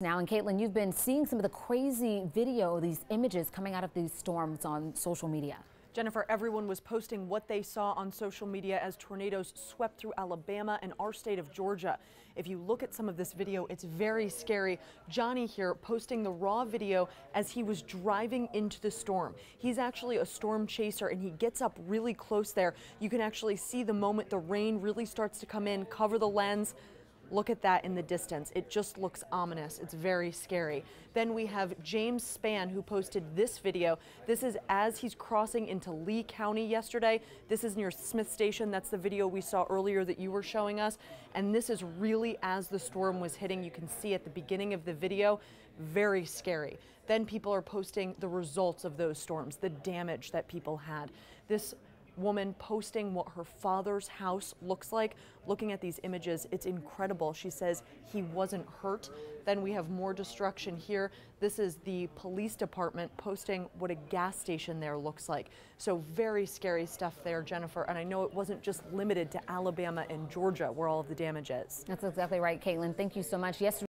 Now, and Caitlin, you've been seeing some of the crazy video, these images coming out of these storms on social media. Jennifer, everyone was posting what they saw on social media as tornadoes swept through Alabama and our state of Georgia. If you look at some of this video, it's very scary. Johnny here posting the raw video as he was driving into the storm. He's actually a storm chaser and he gets up really close there. You can actually see the moment the rain really starts to come in, cover the lens. Look at that in the distance. It just looks ominous. It's very scary. Then we have James Spann, who posted this video. This is as he's crossing into Lee County yesterday. This is near Smith Station. That's the video we saw earlier that you were showing us. And this is really as the storm was hitting. You can see at the beginning of the video, very scary. Then people are posting the results of those storms, the damage that people had. This woman posting what her father's house looks like. Looking at these images, it's incredible. She says he wasn't hurt. Then we have more destruction here. This is the police department posting what a gas station there looks like. So very scary stuff there, Jennifer. And I know it wasn't just limited to Alabama and Georgia where all of the damage is. That's exactly right, Caitlin. Thank you so much. Yesterday